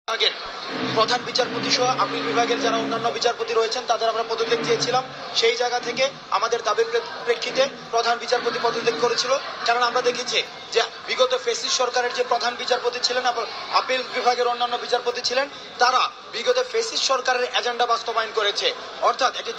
বিভাগের প্রধান বিচারপতি সহ আপিল বিভাগের যারা অন্যান্য বিচারপতি রয়েছেন তাদের আমরা পদত্যাগ চেয়েছিলাম। সেই জায়গা থেকে আমাদের দাবির প্রেক্ষিতে প্রধান বিচারপতি পদত্যাগ করেছিল। কারণ আমরা দেখেছি যে বিগত ফ্যাসিস্ট সরকারের যে প্রধান বিচারপতি ছিলেন, আপিল বিভাগের অন্যান্য বিচারপতি ছিলেন, তারা বিগত ফ্যাসিস্ট সরকারের এজেন্ডা বাস্তবায়ন করেছে। অর্থাৎ একটি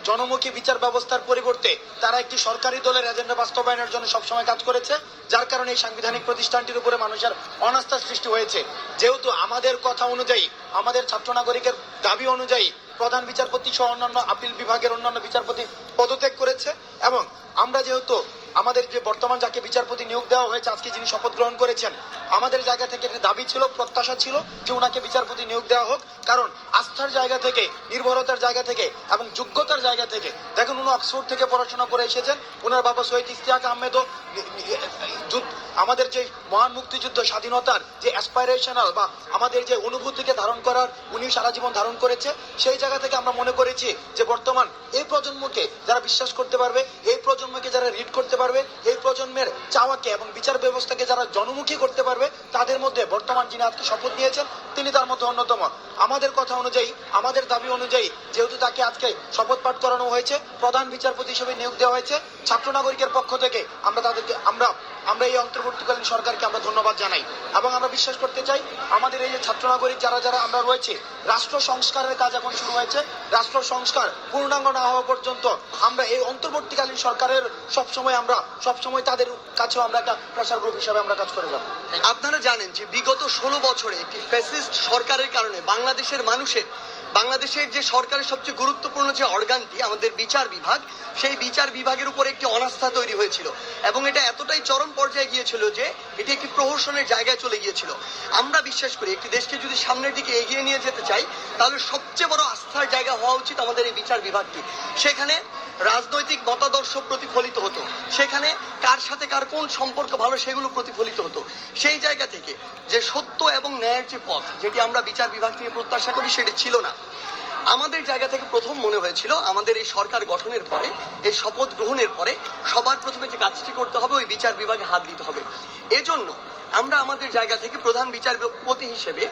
জনমুখী বিচার ব্যবস্থার পরিবর্তে তারা একটি সরকারি দলের এজেন্ডা বাস্তবায়নের জন্য সবসময় কাজ করেছে, যার কারণে এই সাংবিধানিক প্রতিষ্ঠানটির উপরে মানুষের অনাস্থা সৃষ্টি হয়েছে। যেহেতু আমাদের কথা অনুযায়ী, আমাদের ছাত্র নাগরিকের দাবি অনুযায়ী প্রধান বিচারপতি সহ অন্যান্য আপিল বিভাগের অন্যান্য বিচারপতি পদত্যাগ করেছে, এবং আমরা যেহেতু আমাদের যে বর্তমান যাকে বিচারপতি নিয়োগ দেওয়া হয়েছে, আজকে যিনি শপথ গ্রহণ করেছেন, আমাদের জায়গা থেকে একটি দাবি ছিল, প্রত্যাশা ছিল যে ওনাকে বিচারপতি নিয়োগ দেওয়া হোক। কারণ আস্থার জায়গা থেকে, নির্ভরতার জায়গা থেকে এবং যোগ্যতার জায়গা থেকে, দেখুন উনি অক্সফোর্ড থেকে পড়াশোনা করে এসেছেন। ওনার বাবা শহীদ ইশতিয়াক আহমেদও আমাদের যে মহান মুক্তিযুদ্ধ স্বাধীনতার যে অ্যাসপাইরেশনাল বা আমাদের যে অনুভূতিকে ধারণ করার উনি সারা জীবন ধারণ করেছে। সেই জায়গা থেকে আমরা মনে করেছি যে বর্তমান এই প্রজন্মকে যারা বিশ্বাস করতে পারবে, এই প্রজন্মকে যারা রিড করতে পারবে, এই প্রজন্মের চাওয়াকে এবং বিচার ব্যবস্থাকে যারা জনমুখী করতে পারবে, তাদের মধ্যে বর্তমান যিনি আজকে শপথ নিয়েছেন তিনি তার মধ্যে অন্যতম। আমাদের কথা অনুযায়ী, আমাদের দাবি অনুযায়ী, যেহেতু তাকে আজকে শপথ পাঠ করানো হয়েছে, প্রধান বিচারপতি হিসেবে নিয়োগ দেওয়া হয়েছে, ছাত্র নাগরিকের পক্ষ থেকে আমরা এই অন্তর্বর্তীকালীন সরকারকে আমরা ধন্যবাদ জানাই। এবং আমরা বিশ্বাস করতে চাই আমাদের এই যে ছাত্র নাগরিক যারা আমরা রয়েছে, রাষ্ট্র সংস্কারের কাজ এখন শুরু হয়েছে। রাষ্ট্র সংস্কার পূর্ণাঙ্গ না হওয়া পর্যন্ত আমরা এই অন্তর্বর্তীকালীন সরকারের সবসময় তাদের কাছেও আমরা একটা প্রেসার গ্রুপ হিসাবে আমরা কাজ করে যাব। আপনারা জানেন যে বিগত 16 বছরে একটি ফ্যাসিস্ট সরকারের কারণে বাংলাদেশের যে সরকারের সবচেয়ে গুরুত্বপূর্ণ যে অর্গানটি আমাদের বিচার বিভাগ, সেই বিচার বিভাগের উপর একটি অনাস্থা তৈরি হয়েছিল এবং এটা এতটাই চরম পর্যায়ে গিয়েছিল যে এটি একটি প্রহসনের জায়গায় চলে গিয়েছিল। আমরা বিশ্বাস করি একটি দেশকে যদি সামনের দিকে এগিয়ে নিয়ে যেতে চাই, তাহলে সবচেয়ে বড় আস্থার জায়গা হওয়া উচিত আমাদের এই বিচার বিভাগটি। সেখানে রাজনৈতিক মতাদর্শ প্রতিফলিত হতো, সেখানে কার সাথে কার কোন সম্পর্ক ভালো সেগুলো প্রতিফলিত হতো। সেই জায়গা থেকে যে সত্য এবং ন্যায়ের যে পথ, যেটি আমরা বিচার বিভাগ থেকে প্রত্যাশা করি, সেটি ছিল না। আমাদের জায়গা থেকে প্রথম মনে হয়েছিল আমাদের এই সরকার গঠনের পরে, এই শপথ গ্রহণের পরে সবার প্রথমে যে কাজটি করতে হবে ওই বিচার বিভাগে হাত দিতে হবে। এজন্য আমরা আমাদের জায়গা থেকে প্রধান বিচারপতি হিসেবে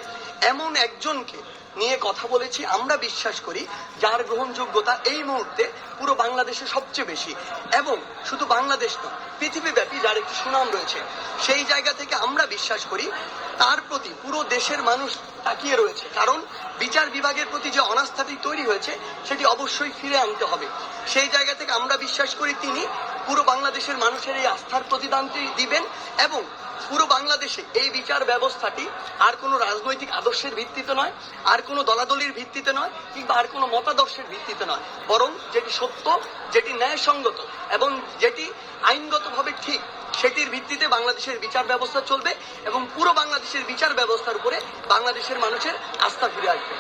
এমন একজনকে নিয়ে কথা বলেছি আমরা বিশ্বাস করি যার গ্রহণযোগ্যতা এই মুহূর্তে পুরো বাংলাদেশে সবচেয়ে বেশি, এবং শুধু বাংলাদেশ নয় পৃথিবীব্যাপী যার একটি সুনাম রয়েছে। সেই জায়গা থেকে আমরা বিশ্বাস করি তার প্রতি পুরো দেশের মানুষ তাকিয়ে রয়েছে। কারণ বিচার বিভাগের প্রতি যে অনাস্থাটি তৈরি হয়েছে সেটি অবশ্যই ফিরে আনতে হবে। সেই জায়গা থেকে আমরা বিশ্বাস করি তিনি পুরো বাংলাদেশের মানুষের এই আস্থার প্রতিদানটি দিবেন, এবং পুরো বাংলাদেশে এই বিচার ব্যবস্থাটি আর কোনো রাজনৈতিক আদর্শের ভিত্তিতে নয়, আর কোনো দলাদলির ভিত্তিতে নয়, কিংবা আর কোনো মতাদর্শের ভিত্তিতে নয়, বরং যেটি সত্য, যেটি ন্যায়সঙ্গত এবং যেটি আইনগতভাবে ঠিক, সেটির ভিত্তিতে বাংলাদেশের বিচার ব্যবস্থা চলবে এবং পুরো বাংলাদেশের বিচার ব্যবস্থার উপরে বাংলাদেশের মানুষের আস্থা ফিরে আসবে।